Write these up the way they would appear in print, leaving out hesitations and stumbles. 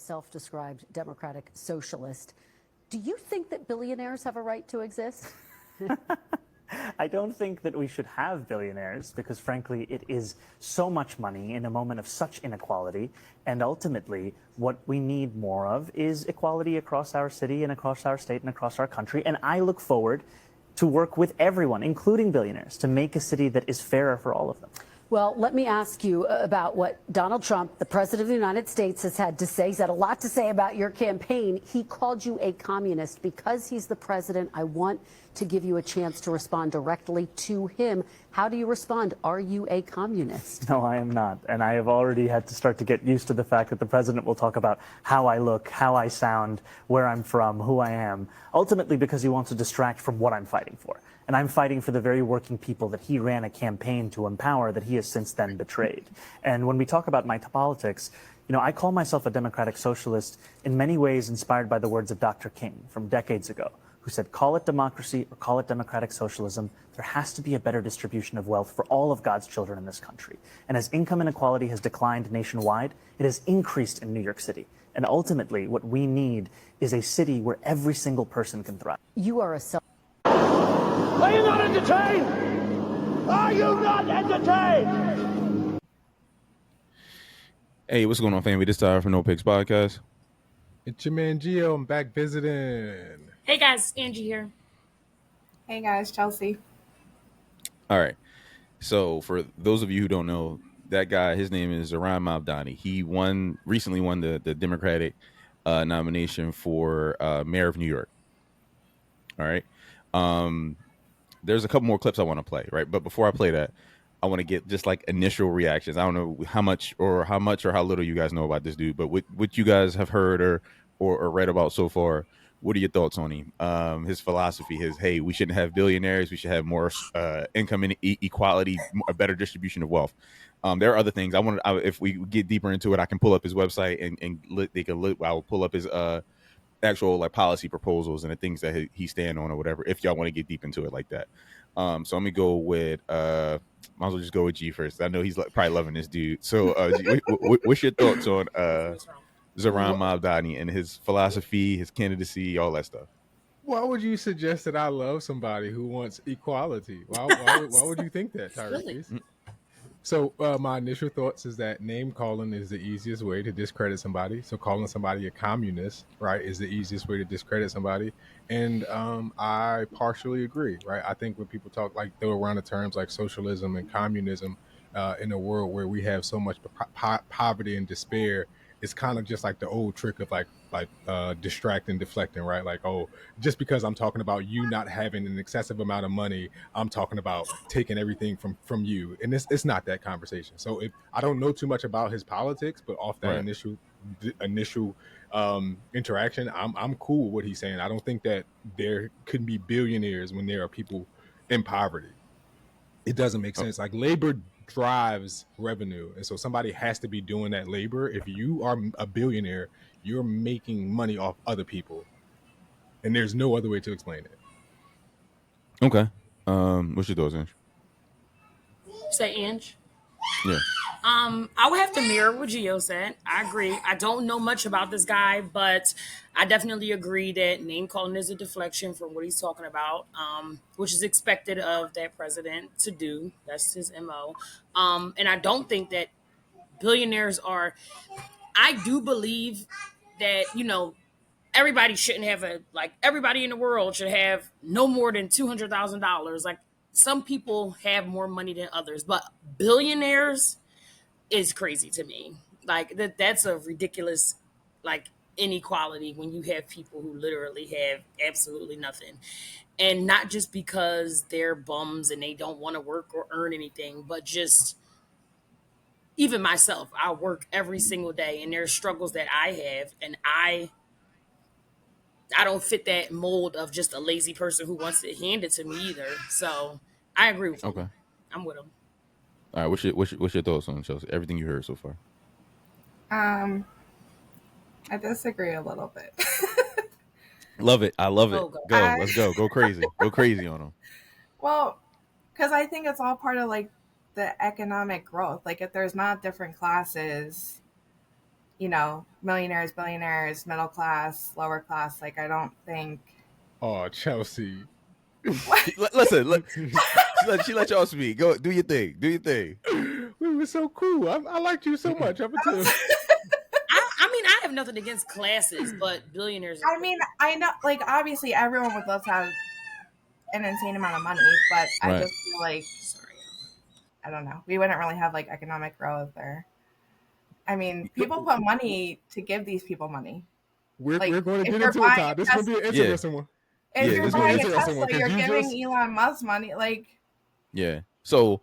self-described democratic socialist. Do you think that billionaires have a right to exist? I don't think that we should have billionaires because, frankly, it is so much money in a moment of such inequality. And ultimately, what we need more of is equality across our city and across our state and across our country. And I look forward to work with everyone, including billionaires, to make a city that is fairer for all of them. Well, let me ask you about what Donald Trump, the president of the United States, has had to say. He's had a lot to say about your campaign. He called you a communist. Because he's the president, I want to give you a chance to respond directly to him. How do you respond? Are you a communist? No, I am not. And I have already had to start to get used to the fact that the president will talk about how I look, how I sound, where I'm from, who I am, ultimately because he wants to distract from what I'm fighting for. And I'm fighting for the very working people that he ran a campaign to empower that he has since then betrayed. And when we talk about my politics, you know, I call myself a democratic socialist in many ways inspired by the words of Dr. King from decades ago, who said, call it democracy or call it democratic socialism, there has to be a better distribution of wealth for all of God's children in this country. And as income inequality has declined nationwide, it has increased in New York City. And ultimately, what we need is a city where every single person can thrive. You are a Are you not entertained? Are you not entertained? Hey, what's going on, family? This is Tyler from Nopickspodcast. It's your man Gio. I'm back visiting. Hey guys, Angie here. Hey guys, Chelsea. All right. So for those of you who don't know, that guy, his name is Zoran Mabdadi. He recently won the Democratic nomination for mayor of New York. All right. There's a couple more clips I want to play, right? But before I play that, I want to get just like initial reactions. I don't know how much or how little you guys know about this dude, but what you guys have heard or read about so far, what are your thoughts on him? His philosophy, hey, we shouldn't have billionaires. We should have more income inequality, a better distribution of wealth. There are other things. If we get deeper into it, I can pull up his website I will pull up his actual like policy proposals and the things that he stand on or whatever, if y'all want to get deep into it like that. So let me go with might as well just go with G first. I know he's probably loving this dude. So G, what's your thoughts on Zoran Mabdadi and his philosophy, his candidacy, all that stuff? Why would you suggest that I love somebody who wants equality? Why would you think that, Tyrese? So my initial thoughts is that name calling is the easiest way to discredit somebody. So calling somebody a communist, right, is the easiest way to discredit somebody. And I partially agree, right? I think when people talk like throw around the terms like socialism and communism in a world where we have so much poverty and despair, it's kind of just like the old trick of like distracting, deflecting, right? Like, oh, just because I'm talking about you not having an excessive amount of money, I'm talking about taking everything from you. And it's not that conversation. So I don't know too much about his politics, but off that initial interaction, I'm cool with what he's saying. I don't think that there could be billionaires when there are people in poverty. It doesn't make sense. Like labor drives revenue, and so somebody has to be doing that labor. If you are a billionaire, you're making money off other people, and there's no other way to explain it. Okay. What's your thoughts, Ange? Say Ange? Yeah. I would have to mirror what Gio said. I agree. I don't know much about this guy, but I definitely agree that name calling is a deflection from what he's talking about, which is expected of that president to do. That's his MO. And I don't think that billionaires are. I do believe that, everybody shouldn't have everybody in the world should have no more than $200,000. Like some people have more money than others, but billionaires is crazy to me. Like that's a ridiculous inequality when you have people who literally have absolutely nothing. And not just because they're bums and they don't want to work or earn anything, but just even myself, I work every single day and there's struggles that I have, and I don't fit that mold of just a lazy person who wants it handed to me either. So I agree with you. Okay. I'm with him. All right, what's your thoughts on Chelsea? Everything you heard so far. I disagree a little bit. Love it. I love it. Oh, God. Let's go. Go crazy. Go crazy on them. Well, because I think it's all part of like the economic growth. Like if there's not different classes, millionaires, billionaires, middle class, lower class. Like, I don't think. Oh, Chelsea. Listen, she let y'all speak. Go do your thing. Do your thing. We were so cool. I liked you so much up until. I mean, I have nothing against classes, but billionaires. I mean, I know, like, obviously everyone would love to have an insane amount of money, but I Right. just feel like, I don't know, we wouldn't really have like economic growth, or, I mean, people put money to give these people money. We're going to if get you're into it, Todd. This is going to be an interesting one. If Yeah, you're this buying is a interesting Tesla, one, 'cause you're you giving just- Elon Musk money. Like, Yeah. So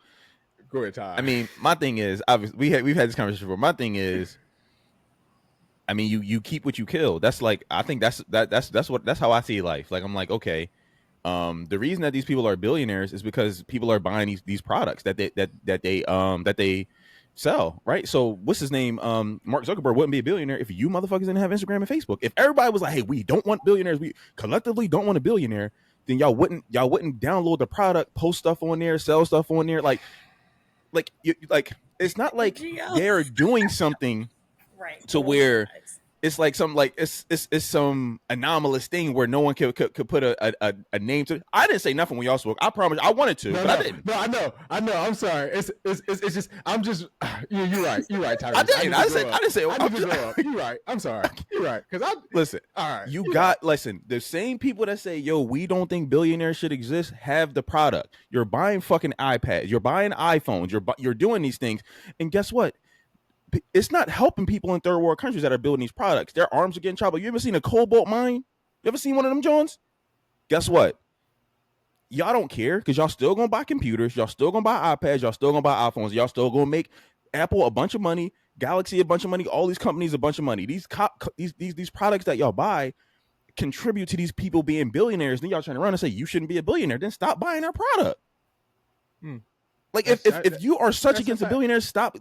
Go ahead, Todd. I mean, my thing is, obviously, we've had this conversation before. My thing is, I mean, you keep what you kill. That's like, I think that's how I see life. Like, I'm like, okay, the reason that these people are billionaires is because people are buying these products that they sell, right? So what's his name? Mark Zuckerberg wouldn't be a billionaire if you motherfuckers didn't have Instagram and Facebook. If everybody was like, hey, we don't want billionaires, we collectively don't want a billionaire, then y'all wouldn't download the product, post stuff on there, sell stuff on there, like it's not like they're doing something Right. to where it's like some it's some anomalous thing where no one could put a name to. I didn't say nothing when y'all spoke. I promise I wanted to, but I didn't. No, I know. I'm sorry. It's just I'm just you're right. You're right, Tyrese. I didn't. I didn't say. I need to grow up. You're right. I'm sorry. You're right. Because listen. All right. Listen. The same people that say, "Yo, we don't think billionaires should exist," have the product. You're buying fucking iPads. You're buying iPhones. You're doing these things, and guess what? It's not helping people in third world countries that are building these products. Their arms are getting chopped. You ever seen a cobalt mine? You ever seen one of them, Jones? Guess what? Y'all don't care because y'all still gonna buy computers. Y'all still gonna buy iPads. Y'all still gonna buy iPhones. Y'all still gonna make Apple a bunch of money, Galaxy a bunch of money, all these companies a bunch of money. These products that y'all buy contribute to these people being billionaires. Then y'all turn around and say you shouldn't be a billionaire. Then stop buying their product. Like if you are such against the billionaires, stop.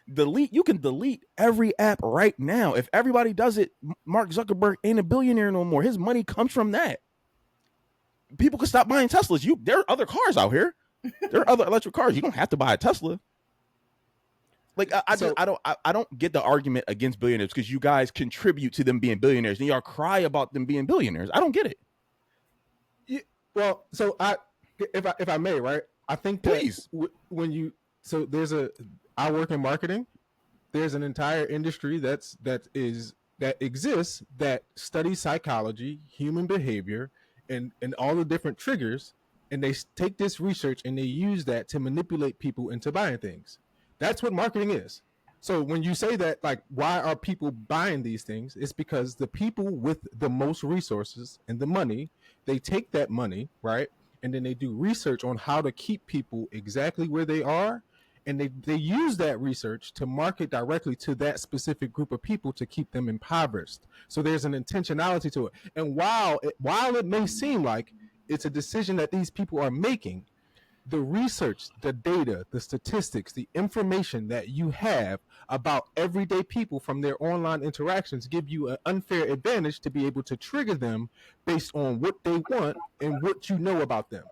You can delete every app right now. If everybody does it, Mark Zuckerberg ain't a billionaire no more. His money comes from that. People can stop buying Teslas. There are other cars out here. There are other electric cars. You don't have to buy a Tesla. Like I don't get the argument against billionaires because you guys contribute to them being billionaires and y'all cry about them being billionaires. I don't get it. Well, so if I may, right? I think Please. I work in marketing. There's an entire industry that exists that studies psychology, human behavior, and all the different triggers, and they take this research and they use that to manipulate people into buying things. That's what marketing is. So when you say that, like, why are people buying these things? It's because the people with the most resources and the money, they take that money, right? And then they do research on how to keep people exactly where they are. And they use that research to market directly to that specific group of people to keep them impoverished. So there's an intentionality to it. And while it may seem like it's a decision that these people are making, the research, the data, the statistics, the information that you have about everyday people from their online interactions give you an unfair advantage to be able to trigger them based on what they want and what you know about them.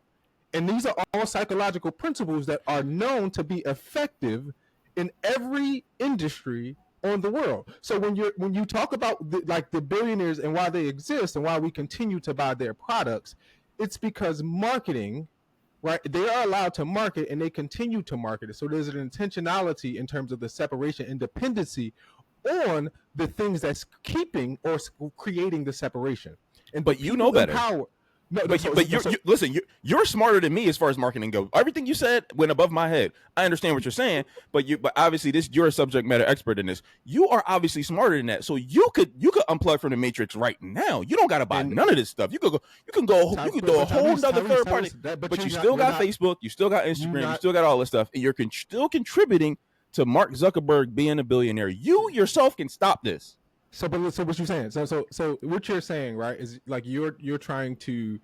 And these are all psychological principles that are known to be effective in every industry on the world. So when you talk about the billionaires and why they exist and why we continue to buy their products, it's because marketing, right? They are allowed to market and they continue to market it. So there's an intentionality in terms of the separation and dependency on the things that's keeping or creating the separation. But you know better. Listen, you're smarter than me as far as marketing goes. Everything you said went above my head. I understand what you're saying, but obviously you're a subject matter expert in this. You are obviously smarter than that. So you could unplug from the matrix right now. You don't got to buy none of this stuff. You can go a whole other third party, but you still got Facebook, you still got Instagram, you still got all this stuff, and you're still contributing to Mark Zuckerberg being a billionaire. You yourself can stop this. So what you're saying? So what you're saying, right, is like you're trying to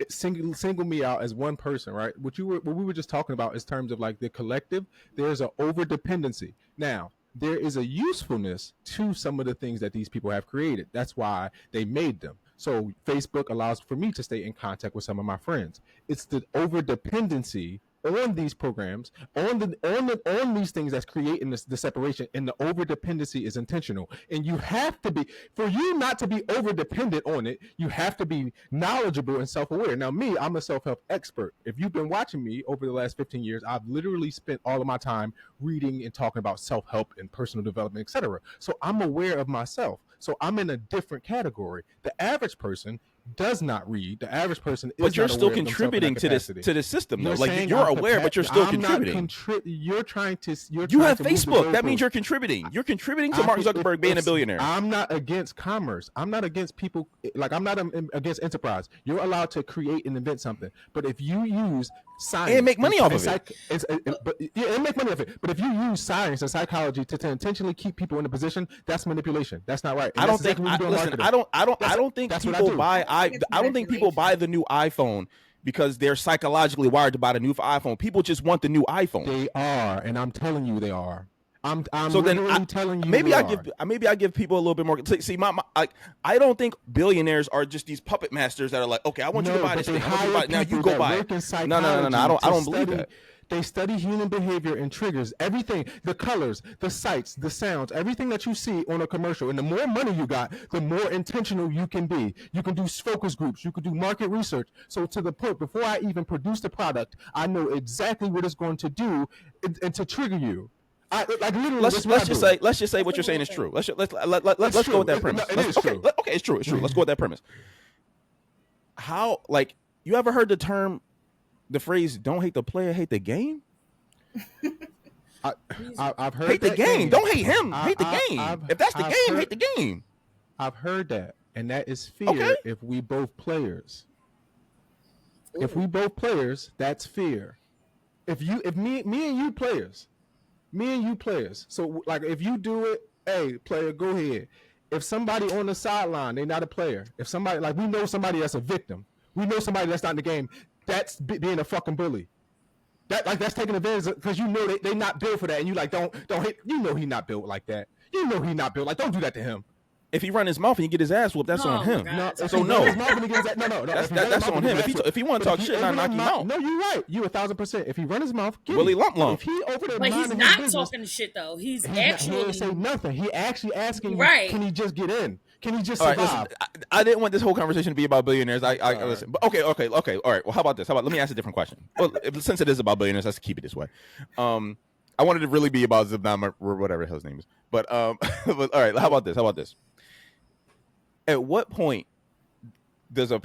single me out as one person, right? What we were just talking about is terms of like the collective. There's an over dependency. Now there is a usefulness to some of the things that these people have created. That's why they made them. So Facebook allows for me to stay in contact with some of my friends. It's the over dependency on these programs, on these things that's creating the separation, and the over dependency is intentional. And you have to be, for you not to be over dependent on it, you have to be knowledgeable and self-aware. Now, me, I'm a self-help expert. If you've been watching me over the last 15 years, I've literally spent all of my time reading and talking about self-help and personal development, etc. So I'm aware of myself. So I'm in a different category. The average person does not read. The average person is but you're still contributing to the system though. Like you're aware, but you're still contributing. You're trying to. You have Facebook. That means you're contributing. You're contributing to Mark Zuckerberg being a billionaire. I'm not against commerce. I'm not against people. Like I'm not against enterprise. You're allowed to create and invent something. But if you use science and make money off of it, and make money off it. But if you use science and psychology to intentionally keep people in a position, that's manipulation. That's not right. And I don't think. Listen, I don't think people buy. I don't think people buy the new iPhone because they're psychologically wired to buy the new iPhone. People just want the new iPhone. They are, and I'm telling you, they are. I'm so then telling you. Maybe I give people a little bit more. See, I don't think billionaires are just these puppet masters that are like, okay, I want you to buy this thing. Now you go buy it. No. I don't believe that. They study human behavior and triggers everything, the colors, the sights, the sounds, everything that you see on a commercial. And the more money you got, the more intentional you can be. You can do focus groups. You can do market research. So to the point, before I even produce the product, I know exactly what it's going to do and to trigger you. Let's just say what you're saying is true. Let's go with that premise. Okay, it's true. Let's go with that premise. How, like, you ever heard the phrase "don't hate the player, hate the game"? I've heard hate the game. Don't hate him. Hate the game. If that's the game, hate the game. I've heard that, and that is fear. Okay. If we both players, that's fear. If me and you players. So like, if you do it, hey, player, go ahead. If somebody on the sideline, they're not a player. If somebody, like, we know somebody that's a victim. We know somebody that's not in the game. That's being a fucking bully. That's taking advantage because you know they not built for that, and you like don't hit. You know he not built like that. You know he not built like. Don't do that to him. If he run his mouth and he get his ass whooped, that's on him. No. That's on him. If he want to talk shit, not knock him out. No, you're right. You 1,000%. If he run his mouth, Willie Lump. But he's not talking shit though. He's actually. He didn't say nothing. He actually asking, right? Can he just get in? Can he just survive? Right, listen, I didn't want this whole conversation to be about billionaires. I listen. But okay. All right. Well, how about this? Let me ask a different question. Well, since it is about billionaires, let's keep it this way. I wanted it to really be about Zibnam or whatever the hell his name is. But all right. How about this? At what point should a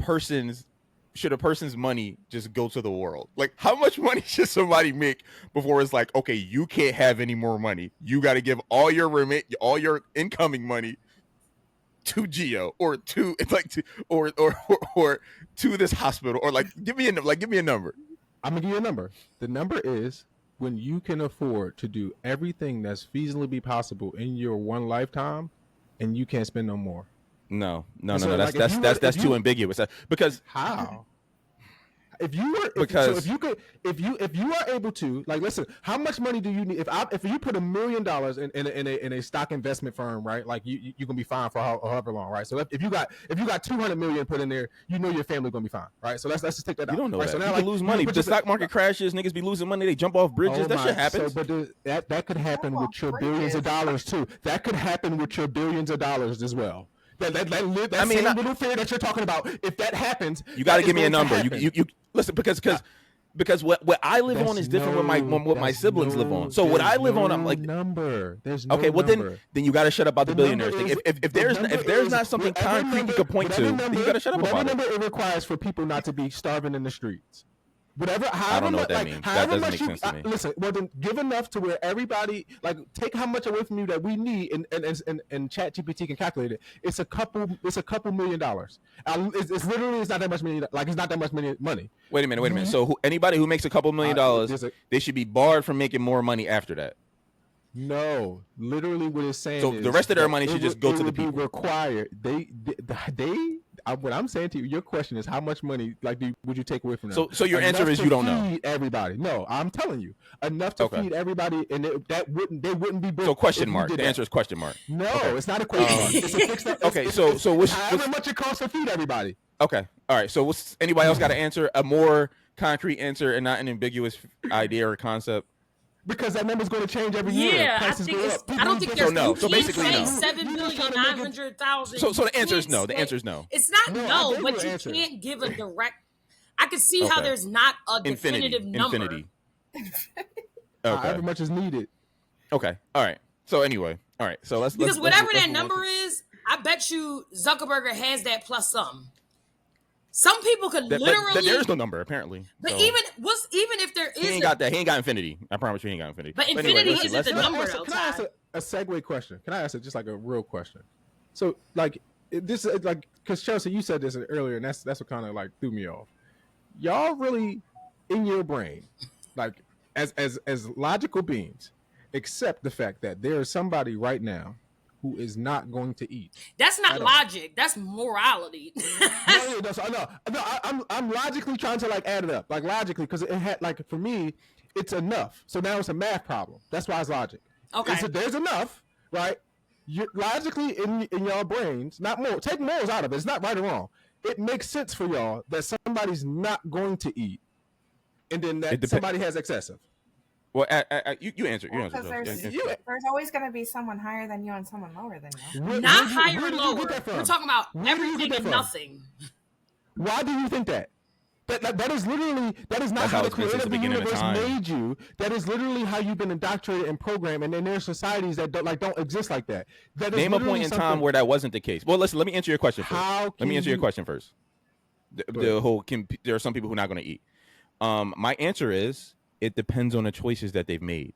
person's money just go to the world? Like, how much money should somebody make before it's like, okay, you can't have any more money. You got to give all your incoming money to Geo or to this hospital, or like give me a number. I'm gonna give you a number. The number is when you can afford to do everything that's feasibly possible in your one lifetime, and you can't spend no more. No. That's too ambiguous. Because how? If you are able to, like, listen, how much money do you need? If you put $1 million in a stock investment firm, right? Like you can be fine for however long, right? So if you got 200 million put in there, you know your family gonna be fine, right? So let's just take that out. You don't know right? that. So now, you like, can lose money. The stock market crashes, niggas be losing money. They jump off bridges. That shit happens. So, but that could happen with your billions of dollars too. That could happen with your billions of dollars as well. That same little fear that you're talking about, if that happens, you got to give me a number. You listen, because what I live on is different what my siblings live on. So what I live on, I'm like number. There's no okay. Well, number. then you got to shut up about the billionaires thing. If there's not something concrete you could point to, then you got to shut up about it. Whatever number it requires for people not to be starving in the streets. I don't know what that means. That doesn't make sense to me. Listen, well then give enough to where everybody, like, take how much away from you that we need, and ChatGPT can calculate it. It's a couple $1 million. It's literally not that much money. Like, it's not that much money. Wait a minute. So anybody who makes a couple $1 million, they should be barred from making more money after that. No, literally what it's saying. So the rest of their money should just go to the people. Required. What I'm saying to you, your question is how much money would you take away from them? So your answer is you don't know. Feed everybody. No, I'm telling you, enough to feed everybody, and they wouldn't be broke. So question mark. The answer is question mark. No, it's not a question mark. It's a fixed. Okay, so however much it costs to feed everybody. Okay, all right. So anybody else got to answer a more concrete answer and not an ambiguous idea or concept? Because that number's going to change every year. Yeah, I Prices think go it's. up. I don't think there's. no. You So can't basically say no. 7,900,000. So the answer is You no. can't The say- answer is no. It's not No, I no, gave but you an you answer. can't give a direct. I can see how Okay. there's not a Infinity. definitive number. Infinity. However Okay. much is needed. Okay. All right. So anyway. All right. So let's Because let's, whatever let's that move on number is, I bet you Zuckerberg has that plus some. Some people could literally. there is no number apparently. But So even if there he is, ain't got that. He ain't got infinity. I promise you, he ain't got infinity. But anyway, infinity let's see, isn't let's- the let's- number though. Can I ask Todd. a segue question? Can I ask it just like a real question? So like this is like because Chelsea, you said this earlier, and that's what kind of like threw me off. Y'all really in your brain, like as logical beings, accept the fact that there is somebody right now who is not going to eat. That's not At all. logic. That's morality. I'm logically trying to like add it up, like logically, because it had like for me, it's enough. So now it's a math problem. That's why it's logic. Okay. There's enough, right? You logically in your brains, not more. Take morals out of it. It's not right or wrong. It makes sense for y'all that somebody's not going to eat, and then that somebody has excessive. Well, you answer. You answer. Because Joe. there's always going to be someone higher than you and someone lower than you. Not higher where or did you lower. get that from? We're talking about Where did you everything get that and from? nothing. Why do you think that? That is literally that is not That's how how the it's been since creator the of the beginning of universe time. made you. That is literally how you've been indoctrinated and programmed, and then there's societies that don't exist like that. That is Name a literally point in time something- where that wasn't the case. Well, listen. Let me answer your question first. How Let me can answer your you- question first. The whole there are some people who are not going to eat. My answer is it depends on the choices that they've made.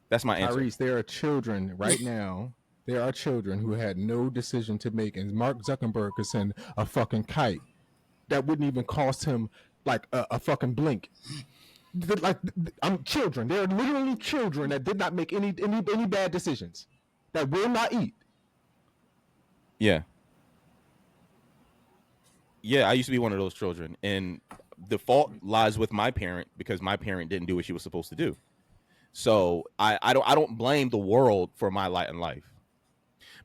That's my answer. Tyrese, there are children right now. There are children who had no decision to make, and Mark Zuckerberg could send a fucking kite that wouldn't even cost him like a fucking blink. Like I'm children. There are literally children that did not make any bad decisions that will not eat. Yeah. Yeah, I used to be one of those children, and the fault lies with my parent because my parent didn't do what she was supposed to do. So I don't blame the world for my lot in life.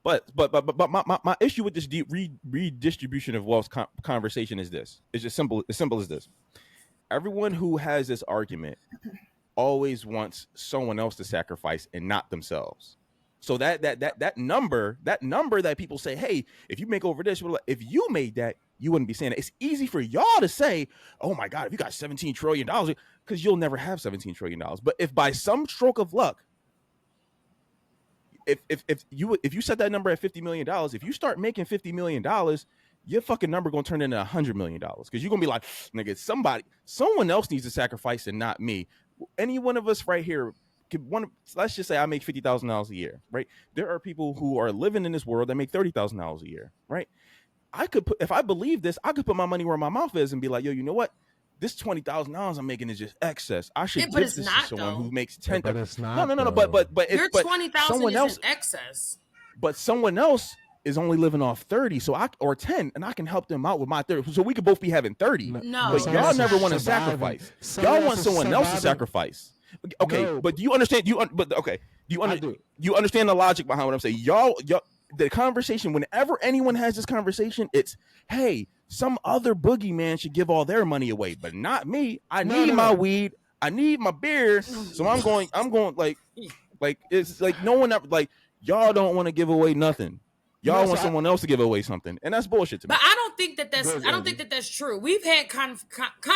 But my issue with this redistribution of wealth conversation is this. It's just simple as this. Everyone who has this argument always wants someone else to sacrifice and not themselves. So that number that people say, hey, if you make over this, if you made that, you wouldn't be saying that. It's easy for y'all to say, oh my God, if you got $17 trillion, because you'll never have $17 trillion. But if by some stroke of luck, if you set that number at $50 million, if you start making $50 million, your fucking number gonna turn into $100 million because you're gonna be like, nigga, someone else needs to sacrifice and not me. Any one of us right here. Let's just say I make $50,000 a year, right? There are people who are living in this world that make $30,000 a year, right? If I believe this, I could put my money where my mouth is and be like, yo, you know what? This $20,000 I'm making is just excess. I should give this to someone who makes 10. But it's not. No. But Your but 20,000 someone is else, in excess. but someone else is only living off 30, or 10, and I can help them out with my 30. So we could both be having 30. No. But y'all never want to Surviving. sacrifice. Y'all want someone else to Surviving. sacrifice. Okay, No. but do you understand? Do I do. you understand the logic behind what I'm saying? Y'all, the conversation. Whenever anyone has this conversation, it's hey, some other boogeyman should give all their money away, but not me. I need my weed. I need my beer. So I'm going like it's like no one ever like y'all don't want to give away nothing. Y'all want someone else to give away something, and that's bullshit to me. But I don't think that that's true. We've had kind of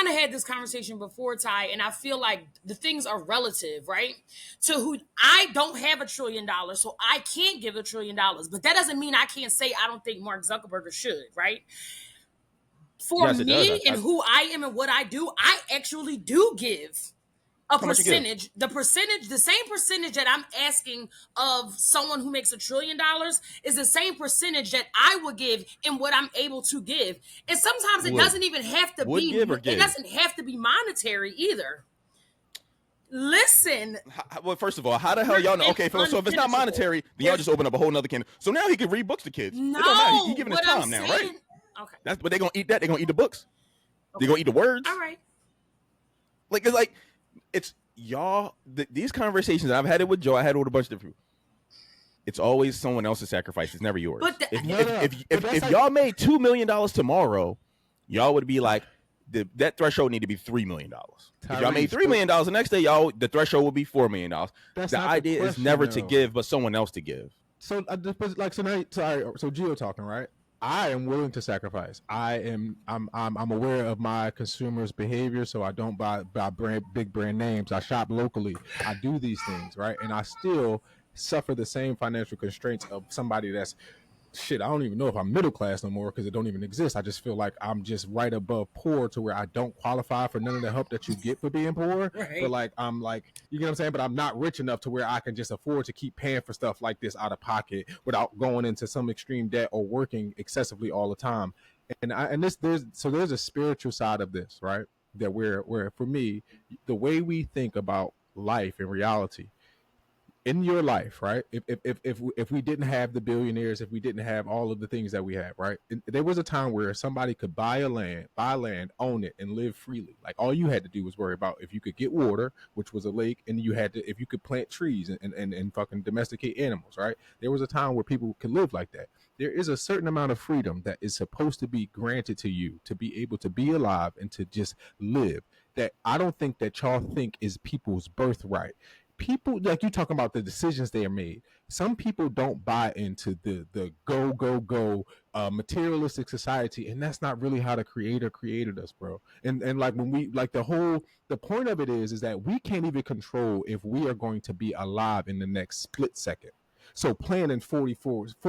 had this conversation before, Ty, and I feel like the things are relative, right? To who I don't have $1 trillion, so I can't give $1 trillion. But that doesn't mean I can't say I don't think Mark Zuckerberg should, right? For Yes, it me does. and who I am and what I do, I actually do give a much you give? percentage. The same percentage that I'm asking of someone who makes $1 trillion is the same percentage that I would give in what I'm able to give. And sometimes it doesn't even have to be. It doesn't have to be monetary either. Listen. Well, first of all, how the hell y'all know? Okay, so if it's not monetary, then y'all just open up a whole nother can. So now he can read books to kids. No, he giving his time now, right? Okay. But they're gonna eat that. They're gonna eat the books. Okay. They're gonna eat the words. All right. It's y'all. These conversations I've had it with Joe. I had it with a bunch of different people. It's always someone else's sacrifice. It's never yours. But if y'all made $2 million tomorrow, y'all would be like, that threshold need to be $3 million. If y'all made Tyrese, $3 million the next day, the threshold would be $4 million. That's The not idea is question, never to though. give, but someone else to give. So so Geo talking, right? I am willing to sacrifice. I'm aware of my consumers' behavior, so I don't buy big brand names. I shop locally. I do these things, right? And I still suffer the same financial constraints of somebody that's shit. I don't even know if I'm middle class no more because it don't even exist. I just feel like I'm just right above poor to where I don't qualify for none of the help that you get for being poor. Right. But like I'm like, you get what I'm saying? But I'm not rich enough to where I can just afford to keep paying for stuff like this out of pocket without going into some extreme debt or working excessively all the time. And there's a spiritual side of this, right? That where for me, the way we think about life and reality in your life, right? If we didn't have the billionaires, if we didn't have all of the things that we have, right? There was a time where somebody could buy land, own it, and live freely. Like all you had to do was worry about if you could get water, which was a lake, and if you could plant trees and fucking domesticate animals, right? There was a time where people could live like that. There is a certain amount of freedom that is supposed to be granted to you to be able to be alive and to just live. That I don't think that y'all think is people's birthright. People like you talking about the decisions they are made. Some people don't buy into the go materialistic society, and that's not really how the creator created us, bro. And like when we like the point of it is that we can't even control if we are going to be alive in the next split second. So planning 40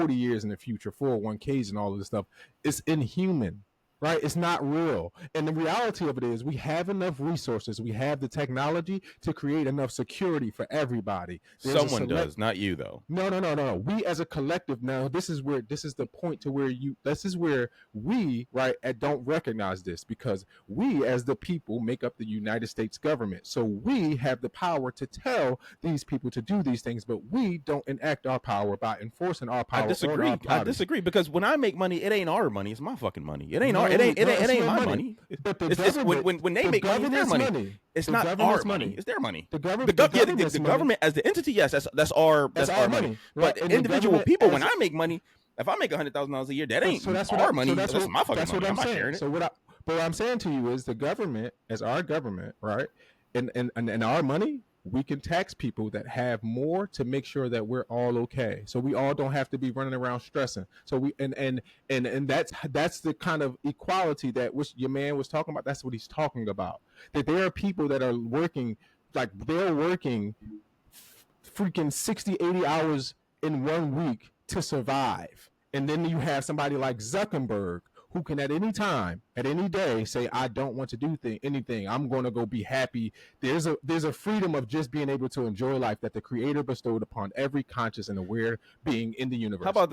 years in the future, 401ks and all of this stuff, it's inhuman. Right? It's not real. And the reality of it is we have enough resources. We have the technology to create enough security for everybody. Someone does, not you though. No. We as a collective now, this is the point to where this is where we, right, don't recognize this because we as the people make up the United States government. So we have the power to tell these people to do these things, but we don't enact our power by enforcing our power. I disagree because when I make money, it ain't our money. It's my fucking money. It ain't it ain't my money. But when they make money, it's their money. It's not our money. It's their money. The government as the entity, yes, that's our money. Right. But individual people, when I make money, if I make $100,000 a year, that ain't our money. That's my fucking money. I'm not sharing it. So what I'm saying to you is the government, as our government, right, and our money. We can tax people that have more to make sure that we're all okay. So we all don't have to be running around stressing. So we and that's the kind of equality that which your man was talking about. That's what he's talking about. That there are people that are working like they're working freaking 60, 80 hours in 1 week to survive. And then you have somebody like Zuckerberg who can at any time, at any day, say, I don't want to do anything. I'm going to go be happy. There's a freedom of just being able to enjoy life that the creator bestowed upon every conscious and aware being in the universe. How about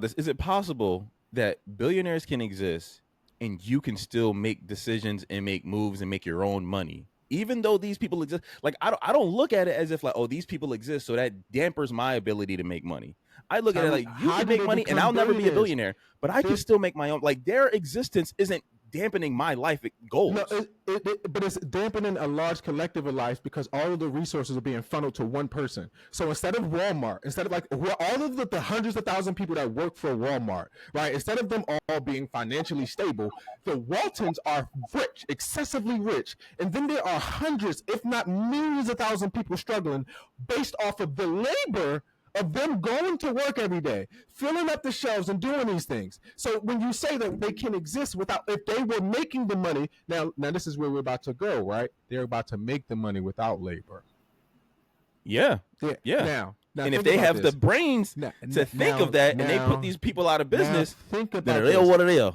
this? Is it possible that billionaires can exist and you can still make decisions and make moves and make your own money? Even though these people exist, like I don't look at it as if like, oh, these people exist, so that dampers my ability to make money. I look at it like you can make money and I'll never be a billionaire, but I can still make my own. Like their existence isn't dampening my life goals. No, but it's dampening a large collective of life because all of the resources are being funneled to one person. So instead of Walmart, instead of like all of the hundreds of thousands of people that work for Walmart, right? Instead of them all being financially stable, the Waltons are rich, excessively rich. And then there are hundreds, if not millions of thousands of people struggling based off of the labor of them going to work every day, filling up the shelves and doing these things. So when you say that they can exist without, if they were making the money, now this is where we're about to go, right? They're about to make the money without labor. Yeah. Now and if they have the brains to think of that, and they put these people out of business, think about then they're what are they?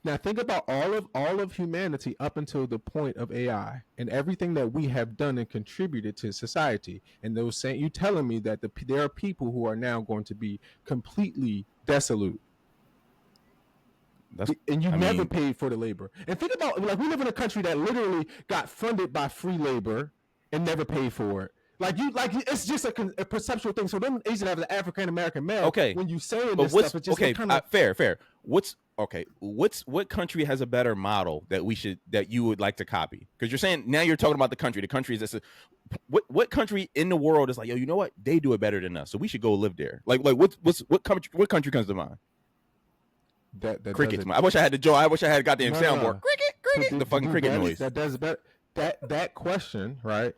Now think about all of humanity up until the point of AI and everything that we have done and contributed to society. And those saying, you telling me that there are people who are now going to be completely desolate. And you never paid for the labor. And think about, like, we live in a country that literally got funded by free labor and never paid for it. It's just a perceptual thing. So them Asian have the African American male. Okay, when you say this stuff, it's just kind of fair. What country has a better model that you would like to copy? Because you're saying now you're talking about the country. The country is this. What country in the world is like, yo, you know what? They do it better than us, so we should go live there. Like what country comes to mind? That crickets. I wish I had the Joe. I wish I had a goddamn soundboard. The fucking cricket better, noise. that does better. That question, right,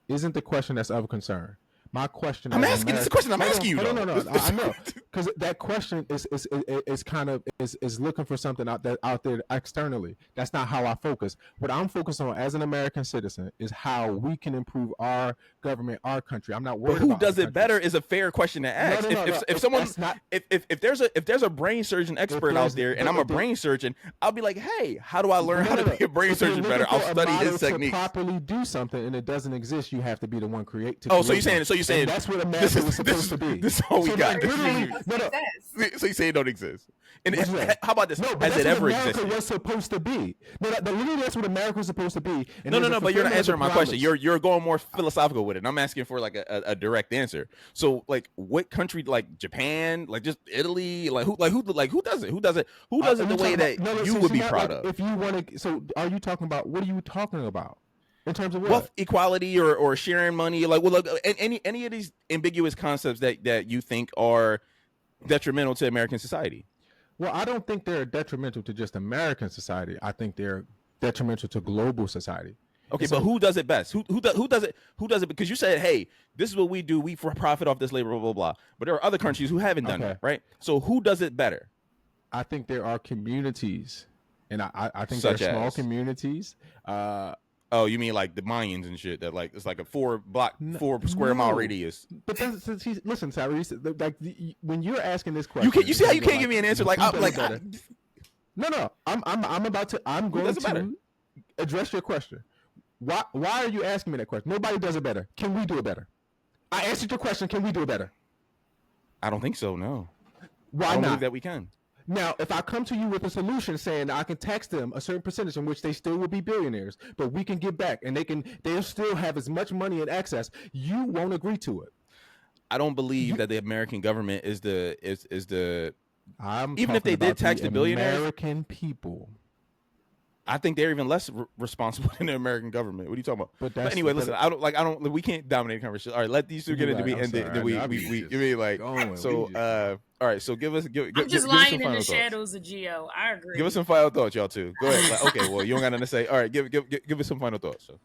isn't the question that's of concern. My question. I'm asking. It's a question I'm asking you. No. I know, because that question is kind of is looking for something out there externally. That's not how I focus. What I'm focused on as an American citizen is how we can improve our government, our country. I'm not worried. But who about does it better is a fair question to ask. If there's a brain surgeon expert out there, and I'm a brain surgeon, I'll be like, hey, how do I learn how to be a brain surgeon better? I'll study his techniques. To properly do something, and it doesn't exist. You have to be the one create. So you're saying that's what America was supposed to be. This is all we got. No. So you say it don't exist. And how about this? No, but has it ever existed? America was supposed to be. Literally, that's what America was supposed to be. No. But you're not answering my question. You're going more philosophical with it. And I'm asking for like a direct answer. So like, what country? Like Japan? Like just Italy? Who does it? Who does it the way that you would be proud of? If you want to, so are you talking about? What are you talking about? In terms of what? Wealth equality or sharing money, any of these ambiguous concepts that you think are detrimental to American society. Well, I don't think they're detrimental to just American society. I think they're detrimental to global society. Okay, but who does it best? Who does it? Because you said, hey, this is what we do. We profit off this labor, blah, blah, blah. But there are other countries who haven't done that, right? So who does it better? I think there are communities, and I think Such there are small as? communities. Oh, you mean like the Mayans and shit? That like it's like a 4 square mile radius. But listen, Tyrese. Like when you're asking this question, You see how you can't give me an answer? Like I'm like, no. I'm going to address your question. Why are you asking me that question? Nobody does it better. Can we do it better? I answered your question. Can we do it better? I don't think so. No. Why I don't not? believe that we can. Now, if I come to you with a solution saying I can tax them a certain percentage in which they still will be billionaires, but we can give back and they'll still have as much money in excess, you won't agree to it. I don't believe that the American government is the even if they talking did about tax the billionaires, American people. I think they're even less responsible than the American government. What are you talking about? But anyway, listen, we can't dominate the conversation. All right, let these two get into me, and then we all right. So give us. I'm just lying in the shadows of Gio. I agree. Give us some final thoughts, y'all too. Go ahead. Okay, well, you don't got nothing to say. All right, give us some final thoughts. So.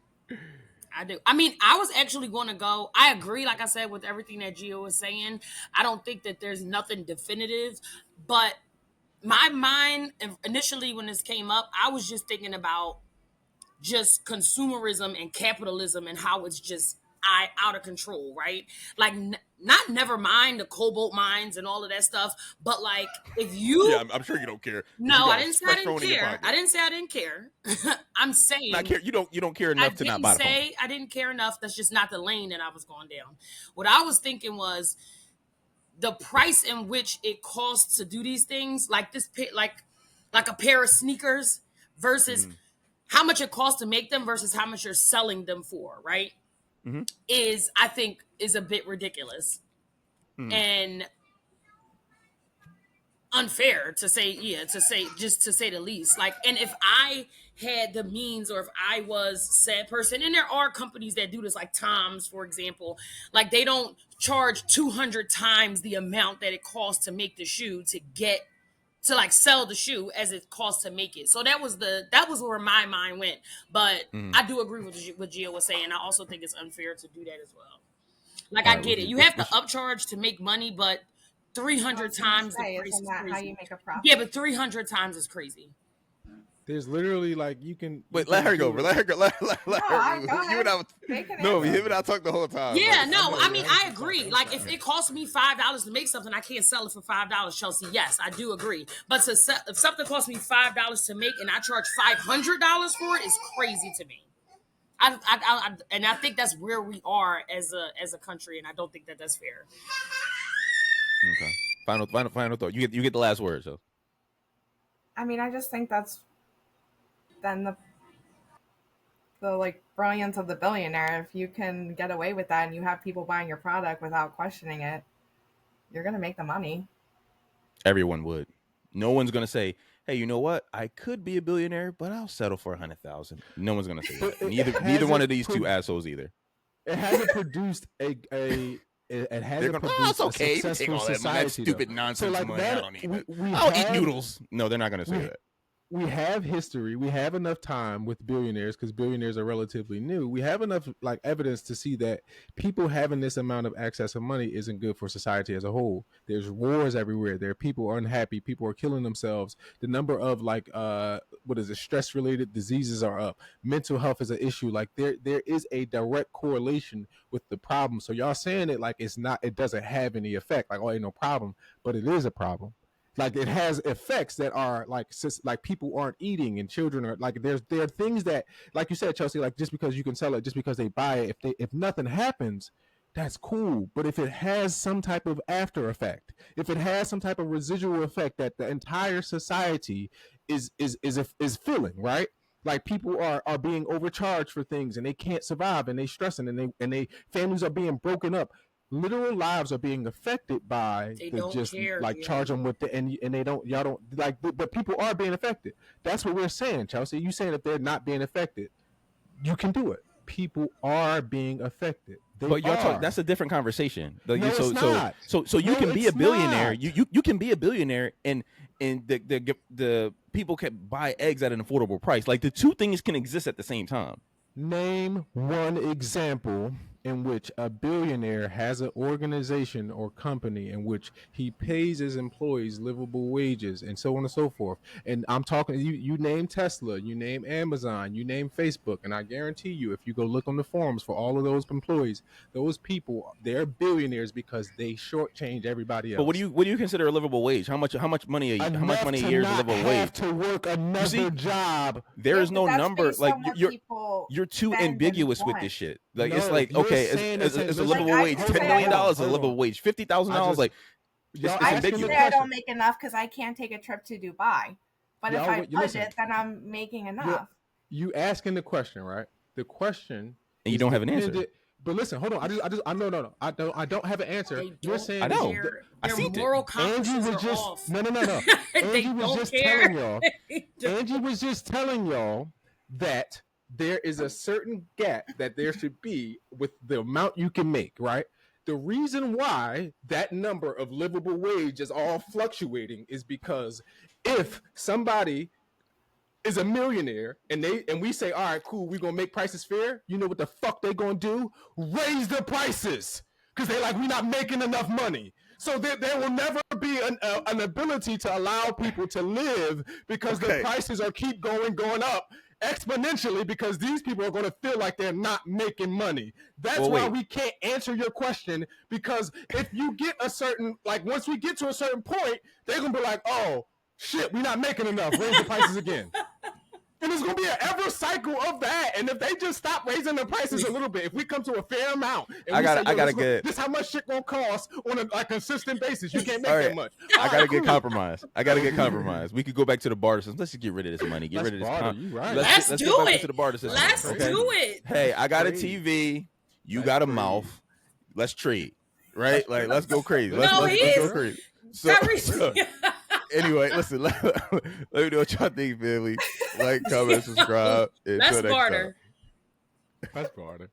I do. I mean, I was actually going to go. I agree, like I said, with everything that Gio was saying. I don't think that there's nothing definitive, but my mind initially when this came up, I was just thinking about just consumerism and capitalism and how it's just out of control, right? Like not never mind the cobalt mines and all of that stuff, but like if you I'm sure you don't care. No, I didn't say I didn't care. I didn't say I didn't care. I'm saying not care. You don't care enough to not buy the phone. I didn't care enough. That's just not the lane that I was going down. What I was thinking was the price in which it costs to do these things, like this, like a pair of sneakers versus how much it costs to make them versus how much you're selling them for, right? Mm-hmm. I think is a bit ridiculous and unfair to say the least. Like, and if I had the means or if I was said person, and there are companies that do this, like Tom's, for example, like they don't charge 200 times the amount that it costs to make the shoe to like sell the shoe as it costs to make it. So that was where my mind went. But I do agree with what Gio was saying. I also think it's unfair to do that as well. Like, I get it. You have to upcharge to make money, but 300 times the price is crazy. How you make a profit? Yeah, but 300 times is crazy. There's literally like you can. Wait, let her go. Let her go. Let her. You and I talk the whole time. Yeah, no, I mean, I agree. Like, if it costs me $5 to make something, I can't sell it for $5, Chelsea. Yes, I do agree. But if something costs me $5 to make and I charge $500 for it, it's crazy to me. And I think that's where we are as a country, and I don't think that that's fair. Okay. Final thought. You get the last word. So. I mean, I just think that's then the like brilliance of the billionaire. If you can get away with that and you have people buying your product without questioning it, you're gonna make the money. Everyone would. No one's gonna say, "Hey, you know what? I could be a billionaire, but I'll settle for 100,000." No one's gonna say that. Neither one of these two assholes either. It hasn't produced it hasn't produced it's okay. a successful take all that society. Stupid though. nonsense so like money. that, I don't need it. I'll eat noodles. No, they're not gonna say that. we have history. We have enough time with billionaires because billionaires are relatively new. We have enough like evidence to see that people having this amount of access of money isn't good for society as a whole. There's wars everywhere. There are people unhappy. People are killing themselves. The number of like stress related diseases are up. Mental health is an issue. Like there is a direct correlation with the problem. So y'all saying it like it doesn't have any effect. Like, oh, ain't no problem, but it is a problem. Like it has effects that are like people aren't eating and children are like there are things that, like you said, Chelsea, like just because you can sell it, just because they buy it, if nothing happens, that's cool. But if it has some type of after effect, if it has some type of residual effect that the entire society is feeling, right? Like people are being overcharged for things and they can't survive and they stressing and they families are being broken up. Literal lives are being affected by charge them with the and they don't y'all don't like but people are being affected. That's what we're saying, Chelsea. You saying if they're not being affected, you can do it. People are being affected. That's a different conversation. So you can be a billionaire. You can be a billionaire and the people can buy eggs at an affordable price. Like the two things can exist at the same time. Name one example in which a billionaire has an organization or company in which he pays his employees livable wages and so on and so forth. And I'm talking, you name Tesla, you name Amazon, you name Facebook, and I guarantee you, if you go look on the forums for all of those employees, those people, they're billionaires because they shortchange everybody else. But what do you consider a livable wage? How much money a year is a livable wage? To work another job. There is no number. Like you're too ambiguous with this shit. Like it's like okay. It's a livable wage. $10 million is a livable wage. $50,000, like it's ambiguous. Say I don't make enough because I can't take a trip to Dubai. But if I budget, then I'm making enough. You asking the question, right? The question, and you don't have an answer. But listen, hold on. No. I don't have an answer. You're saying I know. Their moral compasses are off. No. Angie was just telling y'all. Angie was just telling y'all that there is a certain gap that there should be with the amount you can make, right? The reason why that number of livable wage is all fluctuating is because if somebody is a millionaire and we say, all right, cool, we're gonna make prices fair, you know what the fuck they gonna do? Raise the prices. Because they're like, we're not making enough money. So there will never be an ability to allow people to live because the prices keep going up exponentially because these people are going to feel like they're not making money. That's why we can't answer your question, because if you get a certain, like once we get to a certain point, they're going to be like, oh, shit, we're not making enough. Raise the prices again. And it's going to be an ever cycle of that. And if they just stop raising the prices a little bit, if we come to a fair amount, and this how much shit going to cost on a consistent basis. You can't make that much. I got to get compromised. We could go back to the barter system. Let's just get rid of this money. Get rid of this. Let's do get back it. To the barter system. Let's do it. Hey, I got a TV. You got a mouth. Let's trade. Right? Like, let's go crazy. Let's go crazy. So, anyway, listen, let me know what y'all think, family. Like, comment, subscribe. Let's barter. Let's barter.